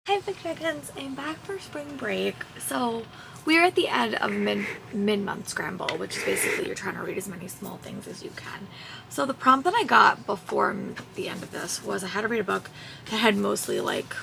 Hi Big Dragons, I'm back for spring break. So we're at the end of mid-month scramble, which is basically you're trying to read as many small things as you can. So the prompt that I got before the end of this was I had to read a book that had mostly like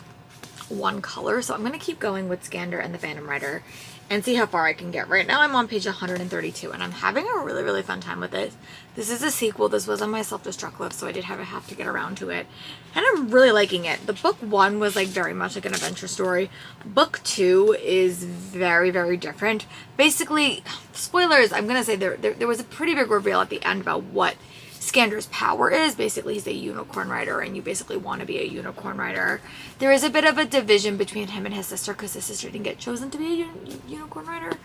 one color. So I'm going to keep going with Scander and the Phantom Rider and see how far I can get. Right now I'm on page 132 and I'm having a really fun time with it. This is a sequel. This was on my self-destruct list, so I did have to get around to it. And I'm really liking it. The book one was like very much like an adventure story. Book two is very different. Basically, spoilers, I'm going to say there was a pretty big reveal at the end about what Scander's power is. Basically, he's a unicorn rider, and you basically want to be a unicorn rider. There is a bit of a division between him and his sister because his sister didn't get chosen to be a unicorn rider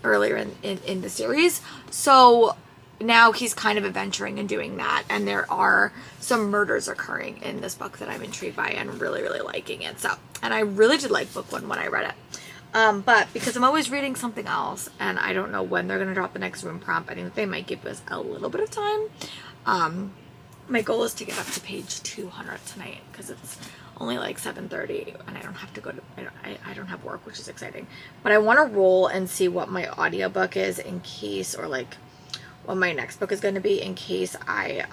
earlier in the series. So now he's kind of adventuring and doing that, and there are some murders occurring in this book that I'm intrigued by and really liking it. So, and I really did like book one when I read it. But because I'm always reading something else and I don't know when they're going to drop the next room prompt, I think they might give us a little bit of time. My goal is to get up to page 200 tonight because it's only like 7:30 and I don't have to go to, I don't have work, which is exciting. But I want to roll and see what my audiobook is in case, or like what my next book is going to be in case I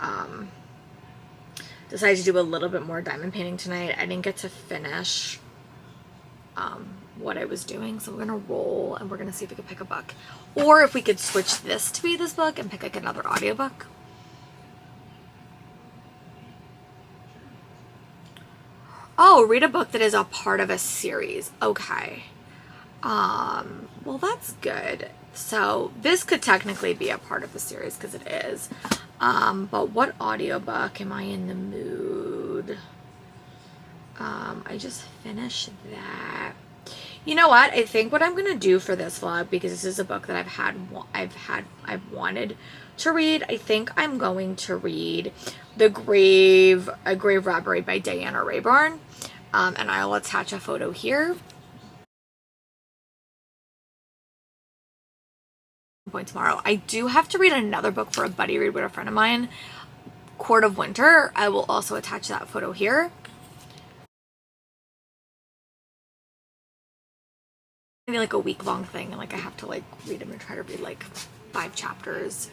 decide to do a little bit more diamond painting tonight. I didn't get to finish what I was doing, so we're gonna roll and we're gonna see if we can pick a book, or if we could switch this to be this book and pick like another audiobook. Oh, read a book that is a part of a series. Okay. Well, that's good. So this could technically be a part of the series because it is. But what audiobook am I in the mood? I just finished that. You know what? I think what I'm gonna do for this vlog, because this is a book that I've wanted to read, I think I'm going to read A Grave Robbery by Diana Rayburn. And I'll attach a photo here. Point tomorrow. I do have to read another book for a buddy read with a friend of mine, Court of Winter. I will also attach that photo here. Maybe like a week-long thing, and like I have to like read them and try to read like 5 chapters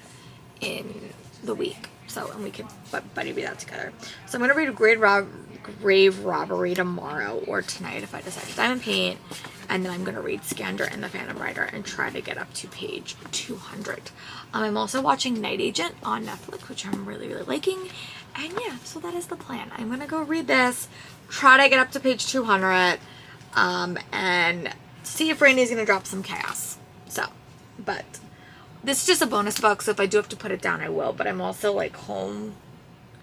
in the week. So, and we could buddy read that together. So I'm gonna read Grave Robbery tomorrow or tonight if I decide to diamond paint, and then I'm gonna read Scander and the Phantom Rider and try to get up to page 200. I'm also watching Night Agent on Netflix, which I'm really liking, and yeah, so that is the plan. I'm gonna go read this, try to get up to page 200, and see if Randy's gonna drop some chaos. So, but this is just a bonus book, so if I do have to put it down, I will. But I'm also like home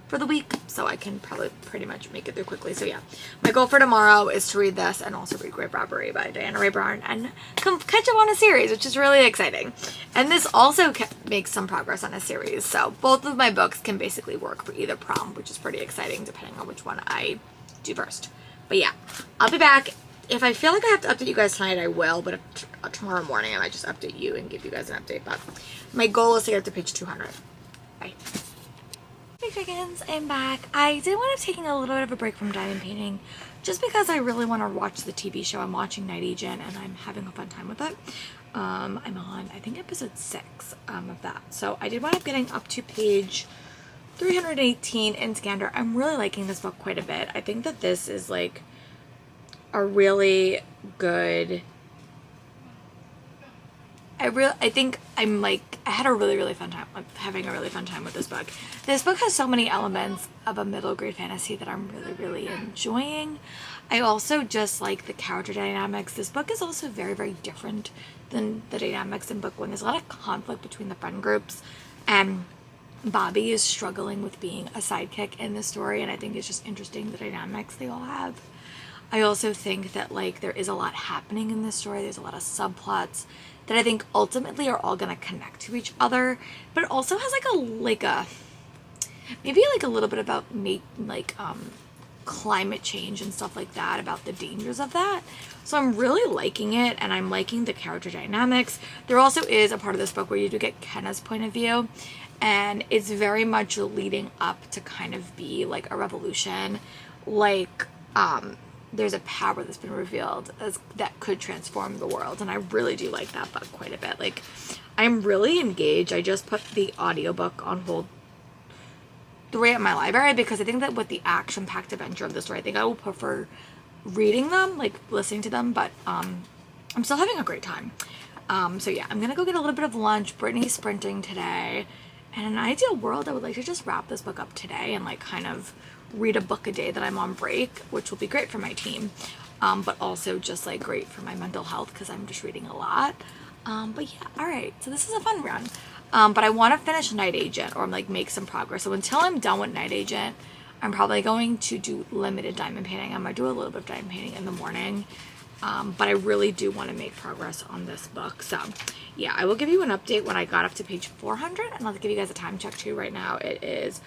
for the week, so I can probably pretty much make it through quickly. So yeah, my goal for tomorrow is to read this and also read Grave Robbery by Diana Rayburn and catch up on a series, which is really exciting. And this also makes some progress on a series, so both of my books can basically work for either prompt, which is pretty exciting depending on which one I do first. But yeah, I'll be back. If I feel like I have to update you guys tonight, I will, but if, tomorrow morning I might just update you and give you guys an update. But my goal is to get up to page 200. Bye. Hey chickens, I'm back. I did want to take a little bit of a break from diamond painting just because I really want to watch the TV show. I'm watching Night Agent and I'm having a fun time with it. I'm on, I think, episode 6 of that. So I did wind up getting up to page 318 in Scander. I'm really liking this book quite a bit. I think that this is like a really good, I think I'm like, I had a really fun time, like having a really fun time with this book. This book has so many elements of a middle grade fantasy that I'm really enjoying. I also just like the character dynamics. This book is also very different than the dynamics in book 1. There's a lot of conflict between the friend groups, and Bobby is struggling with being a sidekick in the story, and I think it's just interesting the dynamics they all have. I also think that like there is a lot happening in this story. There's a lot of subplots that I think ultimately are all going to connect to each other, but it also has maybe a little bit about climate change and stuff like that, about the dangers of that. So I'm really liking it, and I'm liking the character dynamics. There also is a part of this book where you do get Kenna's point of view, and it's very much leading up to kind of be like a revolution, like there's a power that's been revealed that could transform the world, and I really do like that book quite a bit. Like, I'm really engaged. I just put the audiobook on hold 3 at my library because I think that with the action-packed adventure of the story, I think I will prefer reading them, like listening to them, but I'm still having a great time. So yeah, I'm gonna go get a little bit of lunch. Brittany's sprinting today, and in an ideal world I would like to just wrap this book up today and like kind of read a book a day that I'm on break, which will be great for my team, but also just like great for my mental health because I'm just reading a lot. But yeah, all right, so this is a fun run. But I want to finish Night Agent, or like make some progress. So until I'm done with Night Agent, I'm probably going to do limited diamond painting. I'm gonna do a little bit of diamond painting in the morning, but I really do want to make progress on this book. So yeah, I will give you an update when I got up to page 400, and I'll give you guys a time check too. Right now it is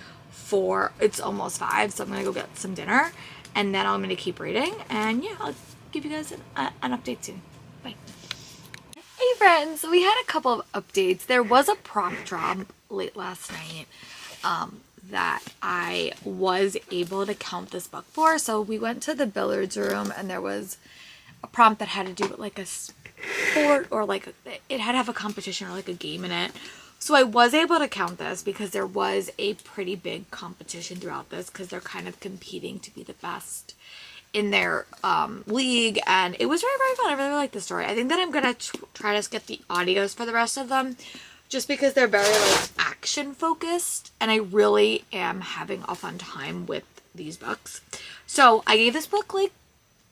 it's almost 5, so I'm gonna go get some dinner, and then I'm gonna keep reading, and yeah, I'll give you guys an update soon. Bye. Hey friends, we had a couple of updates. There was a prompt drop late last night that I was able to count this book for. So we went to the billiards room, and there was a prompt that had to do with like a sport, or like it had to have a competition or like a game in it. So I was able to count this because there was a pretty big competition throughout this, because they're kind of competing to be the best in their league, and it was very, very fun. I really like the story. I think that I'm gonna try to get the audios for the rest of them, just because they're very like action focused, and I really am having a fun time with these books. So I gave this book like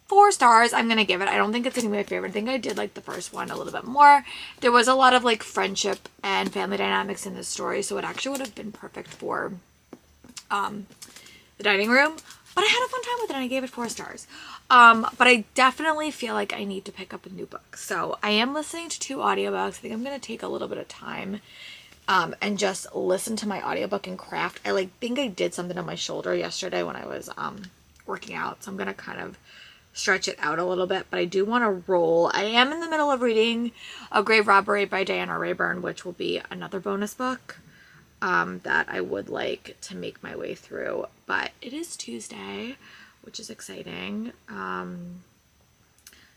4 stars. I'm gonna give it. I don't think it's gonna be my favorite. I think I did like the first one a little bit more. There was a lot of like friendship and family dynamics in this story, so it actually would have been perfect for the dining room. But I had a fun time with it, and I gave it 4 stars. But I definitely feel like I need to pick up a new book. So I am listening to 2 audiobooks. I think I'm going to take a little bit of time and just listen to my audiobook and craft. I think I did something on my shoulder yesterday when I was working out. So I'm going to kind of stretch it out a little bit. But I do want to roll. I am in the middle of reading A Grave Robbery by Diana Rayburn, which will be another bonus book that I would like to make my way through, but it is Tuesday, which is exciting.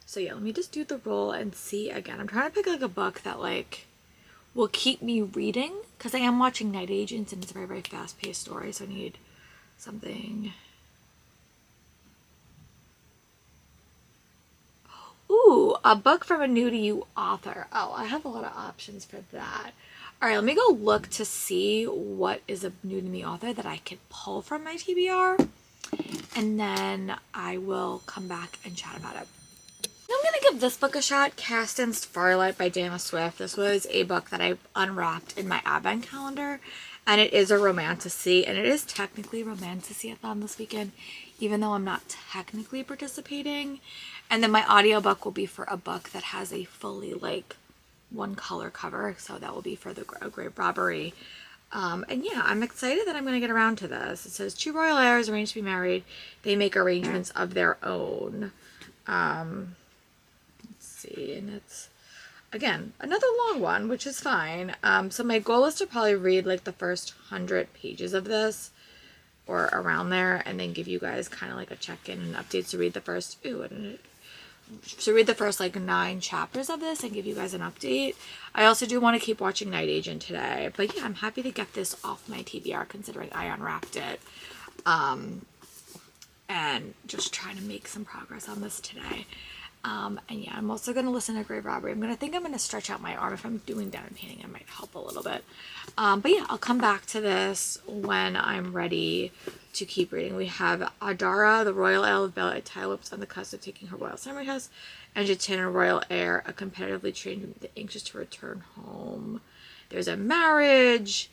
So yeah, let me just do the roll and see again. I'm trying to pick like a book that like will keep me reading, because I am watching Night Agents, and it's a very, very fast-paced story, so I need something. Ooh, a book from a new to you author. Oh, I have a lot of options for that. All right, let me go look to see what is a new to me author that I could pull from my TBR, and then I will come back and chat about it. I'm going to give this book a shot, Cast in Starlight by Dana Swift. This was a book that I unwrapped in my advent calendar, and it is a romantasy, and it is technically romantasy-a-thon this weekend, even though I'm not technically participating. And then my audiobook will be for a book that has a fully like 1 color cover, so that will be for the Grave Robbery. And yeah, I'm excited that I'm going to get around to this. It says 2 royal heirs arranged to be married. They make arrangements of their own. Let's see, and it's again another long one, which is fine. So my goal is to probably read like the first 100 pages of this, or around there, and then give you guys kind of like a check-in and updates to read the first read the first like 9 chapters of this and give you guys an update. I also do want to keep watching Night Agent today, but yeah, I'm happy to get this off my TBR considering I unwrapped it, and just trying to make some progress on this today. And yeah, I'm also going to listen to Grave Robbery. I'm going to stretch out my arm. If I'm doing diamond painting, it might help a little bit. But yeah, I'll come back to this when I'm ready to keep reading. We have Adara, the royal ale of Bella Italia, on the cusp of taking her royal ceremony house, and Jatan, a royal heir, a competitively trained, anxious to return home. There's a marriage.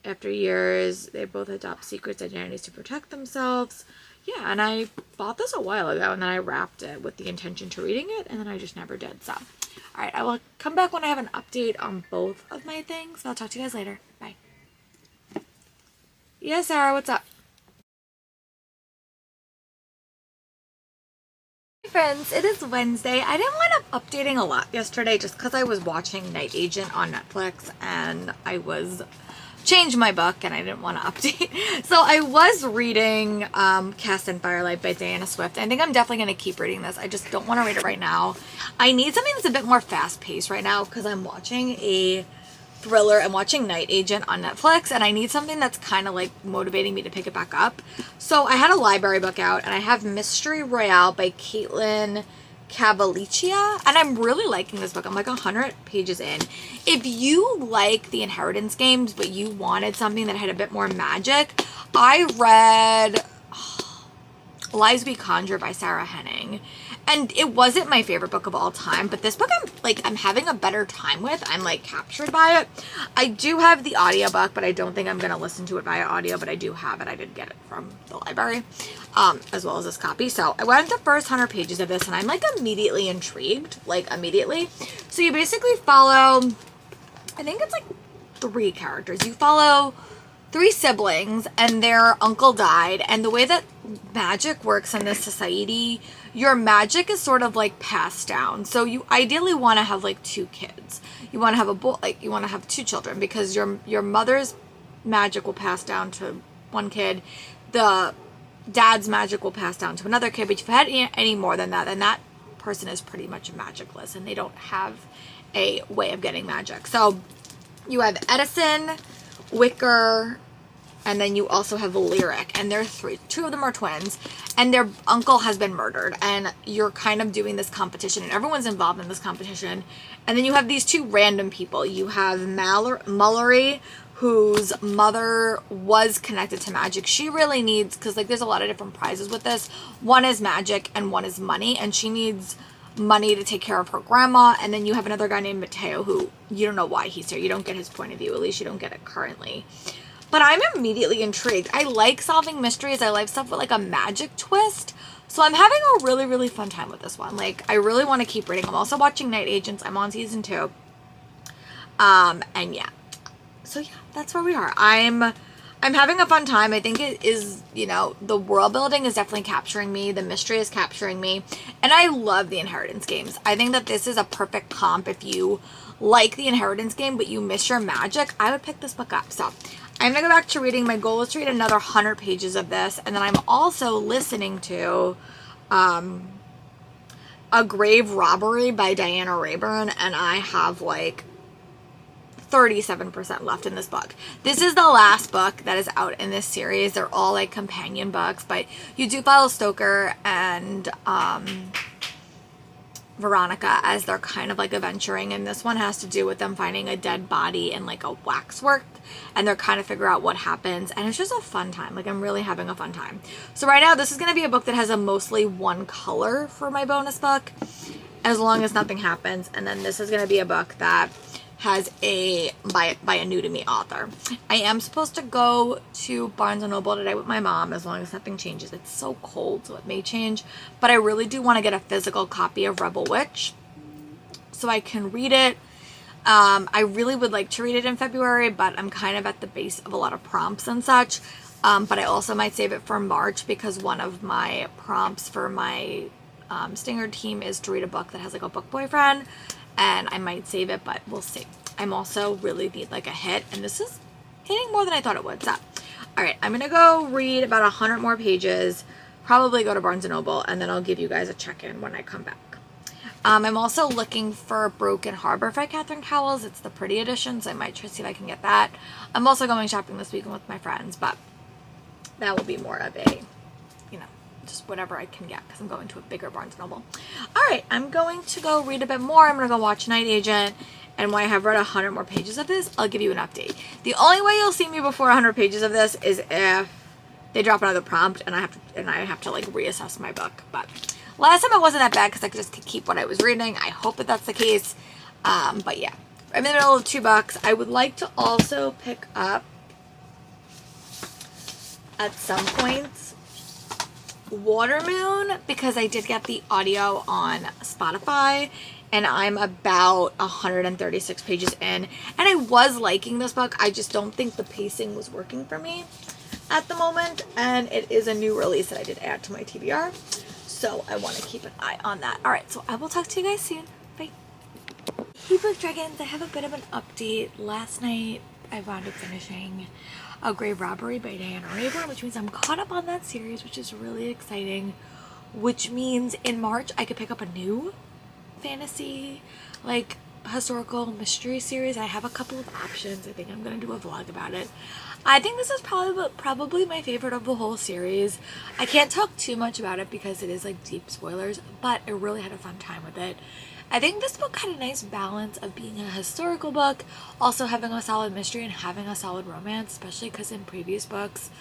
After years, they both adopt secret identities to protect themselves. Yeah, and I bought this a while ago, and then I wrapped it with the intention to reading it, and then I just never did. So, all right, I will come back when I have an update on both of my things. I'll talk to you guys later. Bye. Yeah, Sarah, what's up? Hey friends, it is Wednesday. I didn't wind up updating a lot yesterday just because I was watching Night Agent on Netflix, and I was change my book and I didn't want to update. So I was reading Cast in Firelight by Diana Swift. I think I'm definitely going to keep reading this. I just don't want to read it right now. I need something that's a bit more fast-paced right now because I'm watching a thriller. I'm watching Night Agent on Netflix, and I need something that's kind of like motivating me to pick it back up. So I had a library book out, and I have Mystery Royale by Caitlin Cavalicia, and I'm really liking this book. I'm like 100 pages in. If you like the Inheritance games, but you wanted something that had a bit more magic, I read Lies We Conjure by Sarah Henning. And it wasn't my favorite book of all time, but this book I'm having a better time with. I'm like captured by it. I do have the audiobook, but I don't think I'm going to listen to it via audio, but I do have it. I did get it from the library, as well as this copy. So I went the first 100 pages of this and I'm like immediately intrigued, like immediately. So you basically follow, I think it's like 3 characters. You follow 3 siblings and their uncle died, and the way that magic works in this society, your magic is sort of like passed down. So you ideally want to have like 2 kids. You want to have a boy, like you want to have 2 children, because your mother's magic will pass down to one kid. The dad's magic will pass down to another kid. But if you've had any more than that, then that person is pretty much magicless and they don't have a way of getting magic. So you have Edison, Wicker, and then you also have Lyric, and they're 2 of them are twins, and their uncle has been murdered, and you're kind of doing this competition, and everyone's involved in this competition. And then you have these 2 random people. You have Mullery, whose mother was connected to magic. She really needs, because like there's a lot of different prizes with this. One is magic and one is money, and she needs money to take care of her grandma. And then you have another guy named Mateo, who you don't know why he's here. You don't get his point of view. At least you don't get it currently. But I'm immediately intrigued. I like solving mysteries. I like stuff with like a magic twist. So I'm having a really, really fun time with this one. Like, I really want to keep reading. I'm also watching Night Agents. I'm on season 2. And yeah. So yeah, that's where we are. I'm having a fun time. I think it is, you know, the world building is definitely capturing me. The mystery is capturing me. And I love the Inheritance games. I think that this is a perfect comp if you like the Inheritance game, but you miss your magic. I would pick this book up. So I'm going to go back to reading. My goal is to read another 100 pages of this. And then I'm also listening to A Grave Robbery by Diana Rayburn. And I have like 37% left in this book. This is the last book that is out in this series. They're all like companion books. But you do follow Stoker and Veronica as they're kind of like adventuring, and this one has to do with them finding a dead body in like a waxwork, and they're kind of figure out what happens, and it's just a fun time. Like, I'm really having a fun time. So right now this is going to be a book that has a mostly one color for my bonus book, as long as nothing happens. And then this is going to be a book that has a by a new to me author. I am supposed to go to Barnes & Noble today with my mom, as long as nothing changes. It's so cold, so it may change, but I really do want to get a physical copy of Rebel Witch so I can read it. I really would like to read it in February, but I'm kind of at the base of a lot of prompts and such. But I also might save it for March, because one of my prompts for my Stinger team is to read a book that has like a book boyfriend. And I might save it, but we'll see. I'm also really need like a hit, and this is hitting more than I thought it would. So, all right, I'm gonna go read about 100 more pages, probably go to Barnes & Noble, and then I'll give you guys a check-in when I come back. I'm also looking for Broken Harbor by Catherine Cowles. It's the pretty edition, so I might try to see if I can get that. I'm also going shopping this weekend with my friends, but that will be more of a, you know, just whatever I can get, because I'm going to a bigger Barnes & Noble. Alright, I'm going to go read a bit more. I'm going to go watch Night Agent, and when I have read 100 more pages of this, I'll give you an update. The only way you'll see me before 100 pages of this is if they drop another prompt and I have to like reassess my book. But last time it wasn't that bad, because I could just keep what I was reading. I hope that that's the case. But yeah, I'm in the middle of 2 books. I would like to also pick up at some point Watermoon, because I did get the audio on Spotify, and I'm about 136 pages in, and I was liking this book. I just don't think the pacing was working for me at the moment, and it is a new release that I did add to my TBR, so I want to keep an eye on that. Alright, so I will talk to you guys soon. Bye. Hey Book Dragons, I have a bit of an update. Last night I wound up finishing A Grave Robbery by Diana Rayburn, which means I'm caught up on that series, which is really exciting. Which means in March I could pick up a new fantasy, like, historical mystery series. I have a couple of options. I think I'm gonna do a vlog about it. I think this is probably my favorite of the whole series. I can't talk too much about it because it is like deep spoilers, but I really had a fun time with it. I think this book had a nice balance of being a historical book, also having a solid mystery and having a solid romance, especially because in previous books,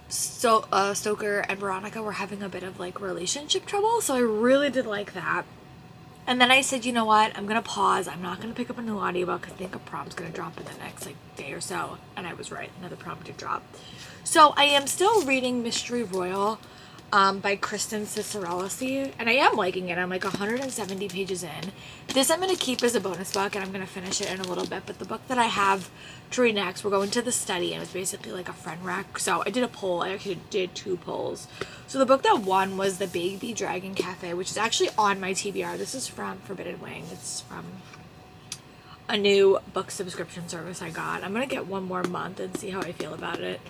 Stoker and Veronica were having a bit of like relationship trouble, so I really did like that. And then I said, you know what, I'm gonna pause. I'm not gonna pick up a new audiobook. I think a prom's gonna drop in the next like day or so, and I was right, another prom did drop. So I am still reading Mystery Royal by Kristen Cicerelli, and I am liking it. I'm like 170 pages in. This I'm going to keep as a bonus book, and I'm going to finish it in a little bit, but the book that I have to read next, we're going to the study, and it's basically like a friend rec. So I did a poll. I actually did 2 polls. So the book that won was The Baby Dragon Cafe, which is actually on my TBR. This is from Forbidden Wing. It's from a new book subscription service I got. I'm going to get 1 more month and see how I feel about it.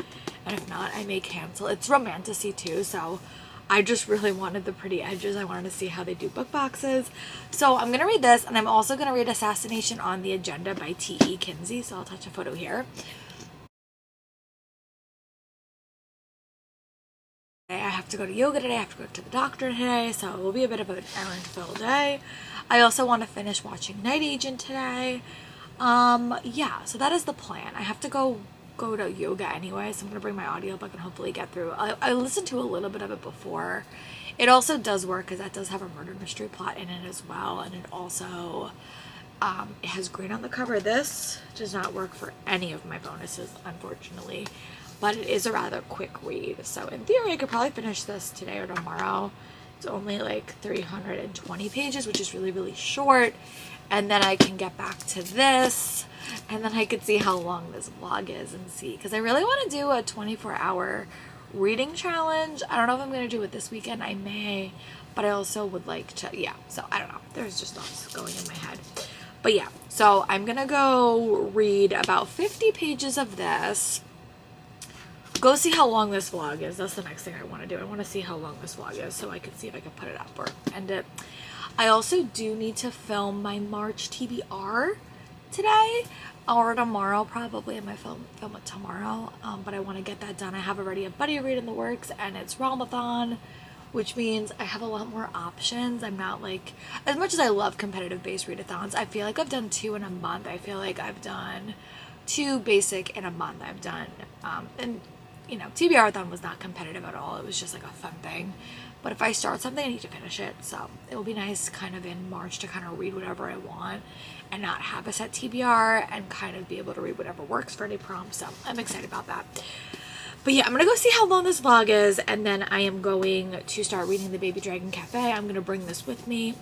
And if not, I may cancel. It's romantasy too, so I just really wanted the pretty edges. I wanted to see how they do book boxes. So I'm going to read this, and I'm also going to read Assassination on the Agenda by T.E. Kinsey, so I'll touch a photo here. I have to go to yoga today. I have to go to the doctor today, so it will be a bit of an errand-filled day. I also want to finish watching Night Agent today. Yeah, so that is the plan. I have to go to yoga anyway, so I'm gonna bring my audiobook and hopefully get through. I listened to a little bit of it before. It also does work because that does have a murder mystery plot in it as well, and it also it has green on the cover. This does not work for any of my bonuses, unfortunately, but it is a rather quick read, so in theory I could probably finish this today or tomorrow. It's only like 320 pages, which is really, really short, and then I can get back to this, and then I could see how long this vlog is and see, because I really want to do a 24-hour reading challenge. I don't know if I'm going to do it this weekend. I may, but I also would like to, yeah, so I don't know. There's just lots going in my head. But yeah, so I'm going to go read about 50 pages of this. Go see how long this vlog is. That's the next thing I want to do. I want to see how long this vlog is so I can see if I can put it up or end it. I also do need to film my March TBR today or tomorrow probably. I might film it tomorrow, but I want to get that done. I have already a buddy read in the works, and it's Ramadan, which means I have a lot more options. I'm not like, as much as I love competitive based readathons, I feel like I've done 2 in a month. I feel like I've done 2 basic in a month. I've done and you know, TBR-a-thon was not competitive at all. It was just like a fun thing. But if I start something, I need to finish it. So it will be nice kind of in March to kind of read whatever I want and not have a set TBR and kind of be able to read whatever works for any prompt. So I'm excited about that. But yeah, I'm going to go see how long this vlog is, and then I am going to start reading The Baby Dragon Cafe. I'm going to bring this with me.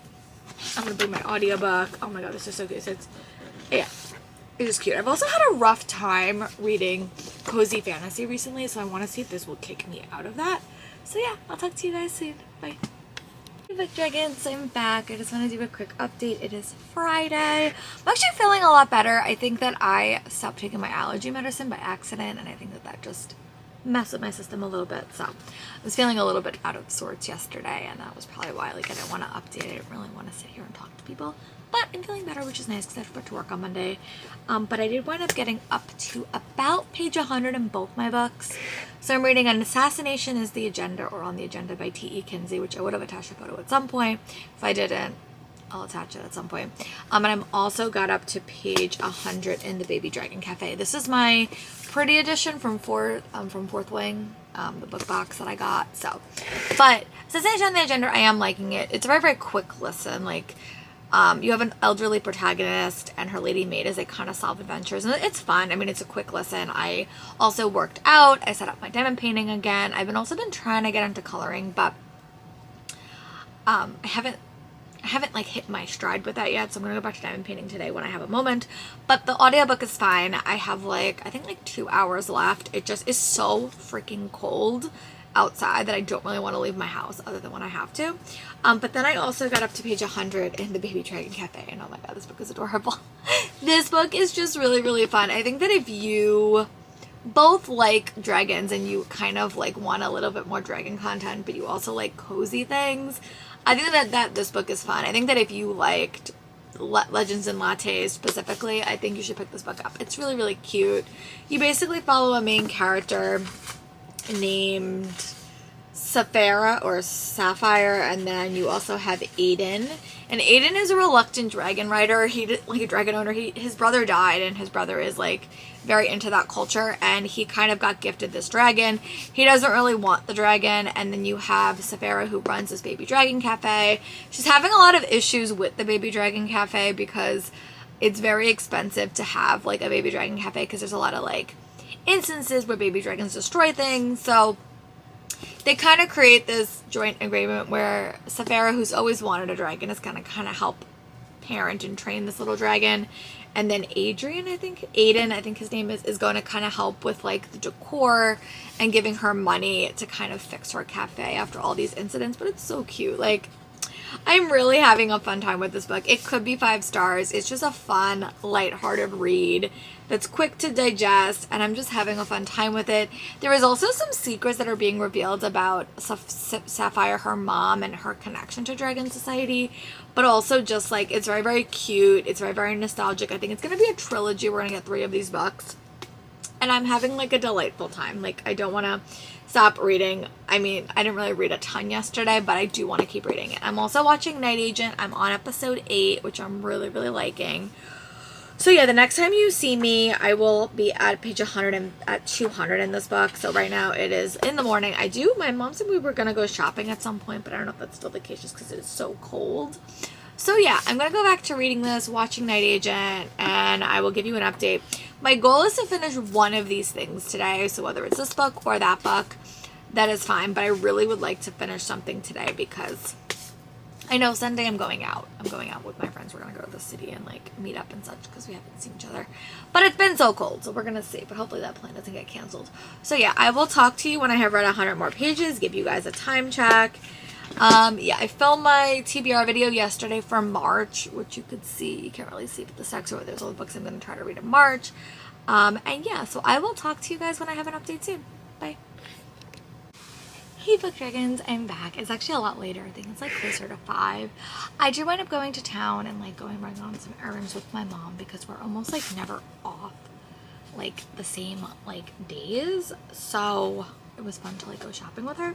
I'm going to bring my audiobook. Oh my god, this is so good. Yeah. It is cute. I've also had a rough time reading cozy fantasy recently, so I want to see if this will kick me out of that. So yeah, I'll talk to you guys soon. Bye. Hey Book Dragons, I'm back. I just want to do a quick update. It is Friday. I'm actually feeling a lot better. I think that I stopped taking my allergy medicine by accident, and I think that that just messed with my system a little bit. So I was feeling a little bit out of sorts yesterday, and that was probably why like I didn't want to update. I didn't really want to sit here and talk to people. But I'm feeling better, which is nice because I have to go to work on Monday. But I did wind up getting up to about page 100 in both my books. So I'm reading An Assassination is the Agenda, or On the Agenda by T.E. Kinsey, which I would have attached a photo at some point. If I didn't, I'll attach it at some point. And I'm also got up to page 100 in The Baby Dragon Cafe. This is my pretty edition from Fourth Wing, the book box that I got. So, but Assassination on the Agenda, I am liking it. It's a very, very quick listen. Like, you have an elderly protagonist and her lady maid as they kind of solve adventures, and it's fun. I mean, it's a quick listen. I also worked out. I set up my diamond painting again. I've also been trying to get into coloring, but I haven't like hit my stride with that yet, so I'm gonna go back to diamond painting today when I have a moment. But the audiobook is fine. I have like, I think like 2 hours left. It just is so freaking cold outside that I don't really want to leave my house other than when I have to. But then I also got up to page 100 in the Baby Dragon Cafe, and oh my god, this book is adorable. This book is just really, really fun. I think that if you both like dragons and you kind of like want a little bit more dragon content, but you also like cozy things, I think that this book is fun. I think that if you liked Legends and Lattes specifically, I think you should pick this book up. It's really, really cute. You basically follow a main character named Sapphire or Sapphire, and then you also have Aiden. And Aiden is a reluctant dragon rider. Like a dragon owner. His brother died, and his brother is like very into that culture, and he kind of got gifted this dragon. He doesn't really want the dragon. And then you have Sapphire, who runs this Baby Dragon Cafe. She's having a lot of issues with the Baby Dragon Cafe because it's very expensive to have like a Baby Dragon Cafe, because there's a lot of like instances where baby dragons destroy things. So they kind of create this joint agreement where Sapphire, who's always wanted a dragon, is going to kind of help parent and train this little dragon. And then Aiden, I think his name is going to kind of help with like the decor and giving her money to kind of fix her cafe after all these incidents. But it's so cute. Like, I'm really having a fun time with this book. It could be 5 stars. It's just a fun, lighthearted read that's quick to digest, and I'm just having a fun time with it. There is also some secrets that are being revealed about Sapphire, her mom, and her connection to Dragon Society, but also just like, it's very, very cute. It's very, very nostalgic. I think it's going to be a trilogy. We're going to get 3 of these books, and I'm having like a delightful time. Like, I don't want to stop reading. I mean, I didn't really read a ton yesterday, but I do want to keep reading it. I'm also watching Night Agent. I'm on episode 8, which I'm really, really liking. So yeah, the next time you see me, I will be at page 100 and at 200 in this book. So right now it is in the morning. My mom said we were going to go shopping at some point, but I don't know if that's still the case just because it is so cold. So yeah, I'm going to go back to reading this, watching Night Agent, and I will give you an update. My goal is to finish one of these things today. So whether it's this book or that book, that is fine. But I really would like to finish something today because I know Sunday I'm going out. I'm going out with my friends. We're going to go to the city and like meet up and such because we haven't seen each other. But it's been so cold, so we're going to see. But hopefully that plan doesn't get canceled. So yeah, I will talk to you when I have read 100 more pages, give you guys a time check. Yeah, I filmed my TBR video yesterday for March, which you could see. You can't really see, but the sex over there's all the books I'm going to try to read in March. And yeah, so I will talk to you guys when I have an update soon. Bye. Hey Book Dragons, I'm back. It's actually a lot later. I think it's like closer to 5. I did wind up going to town and like running on some errands with my mom because we're almost like never off like the same like days. So it was fun to like go shopping with her.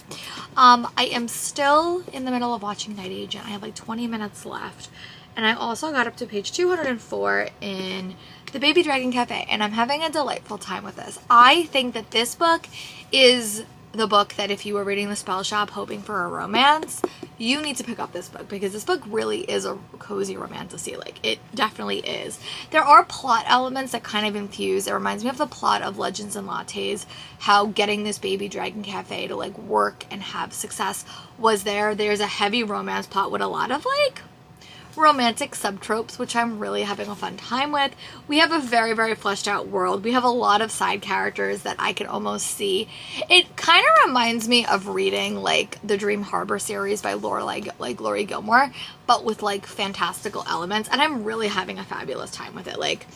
I am still in the middle of watching Night Agent. I have like 20 minutes left. And I also got up to page 204 in the Baby Dragon Cafe, and I'm having a delightful time with this. I think that this book is the book that if you were reading The Spell Shop hoping for a romance, you need to pick up this book because this book really is a cozy romantasy. Like, it definitely is. There are plot elements that kind of infuse. It reminds me of the plot of Legends and Lattes, how getting this Baby Dragon Cafe to like work and have success was there. There's a heavy romance plot with a lot of like romantic subtropes, which I'm really having a fun time with. We have a very, very fleshed out world. We have a lot of side characters that I can almost see. It kind of reminds me of reading like the Dream Harbor series by Laurie Gilmore, but with like fantastical elements, and I'm really having a fabulous time with it. Like,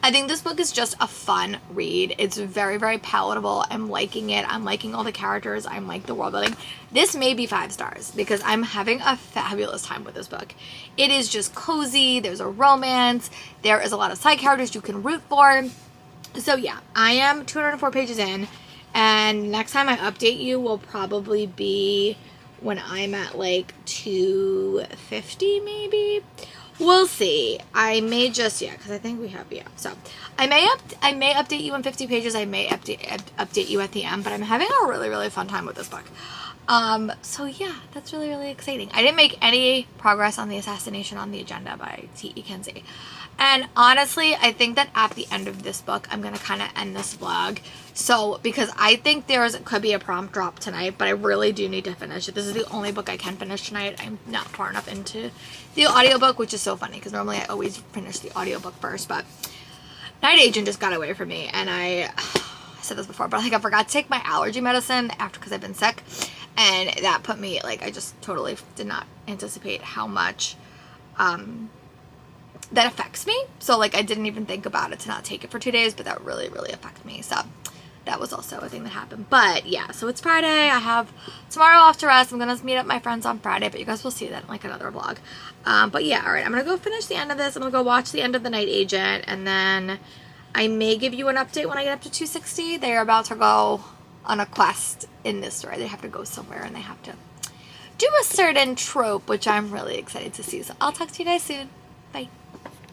I think this book is just a fun read. It's very, very palatable. I'm liking it. I'm liking all the characters. I'm like the world building. This may be 5 stars because I'm having a fabulous time with this book. It is just cozy. There's a romance. There is a lot of side characters you can root for. So yeah, I am 204 pages in, and next time I update you will probably be when I'm at like 250 maybe. We'll see. I may just, yeah, because I think we have, yeah. So I may update you in 50 pages. I may update you at the end, but I'm having a really, really fun time with this book. So yeah, that's really, really exciting. I didn't make any progress on the assassination on the agenda by T.E. Kinsey. And honestly, I think that at the end of this book, I'm going to kind of end this vlog. So, because I think could be a prompt drop tonight, but I really do need to finish it. This is the only book I can finish tonight. I'm not far enough into the audiobook, which is so funny because normally I always finish the audiobook first, but Night Agent just got away from me, and I I said this before, but like I forgot to take my allergy medicine because I've been sick, and that put me, like, I just totally did not anticipate how much that affects me. So like I didn't even think about it to not take it for 2 days, but that really, really affected me. So that was also a thing that happened. But yeah, so it's Friday. I have tomorrow off to rest. I'm gonna meet up my friends on Friday, but you guys will see that in like another vlog. But yeah, all right, I'm gonna go finish the end of this. I'm gonna go watch the end of The Night Agent, and then I may give you an update when I get up to 260. They're about to go on a quest in this story. They have to go somewhere and they have to do a certain trope, which I'm really excited to see. So I'll talk to you guys soon. Bye.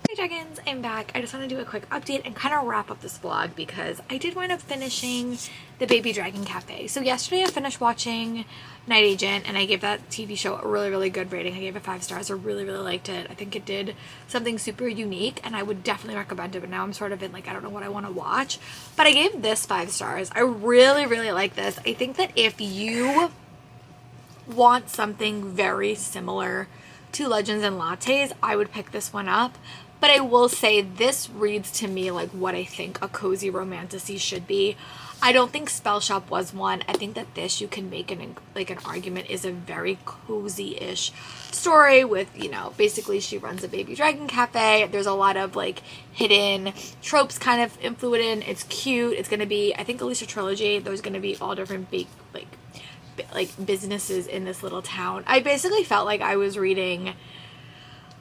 Hey dragons, I'm back. I just want to do a quick update and kind of wrap up this vlog because I did wind up finishing the Baby Dragon Cafe. So yesterday I finished watching Night Agent and I gave that TV show a really, really good rating. I gave it 5 stars. I really, really liked it. I think it did something super unique and I would definitely recommend it, but now I'm sort of in like, I don't know what I want to watch, but I gave this 5 stars. I really, really like this. I think that if you want something very similar to Legends and Lattes, I would pick this one up. But I will say this reads to me like what I think a cozy romantasy should be. I don't think Spell Shop was one. I think that this, you can make an argument, is a very cozy-ish story with, you know, basically she runs a baby dragon cafe. There's a lot of like hidden tropes kind of influenced in. It's cute. It's going to be, I think, at least a trilogy. There's going to be all different like businesses in this little town. I basically felt like I was reading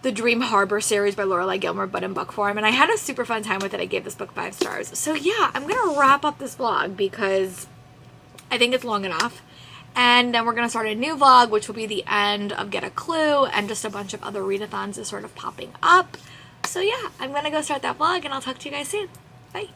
the Dream Harbor series by Lorelai Gilmore, but in book form, and I had a super fun time with it. I gave this book 5 stars. So yeah, I'm gonna wrap up this vlog because I think it's long enough, and then we're gonna start a new vlog, which will be the end of Get a Clue, and just a bunch of other readathons is sort of popping up. So yeah, I'm gonna go start that vlog, and I'll talk to you guys soon. Bye.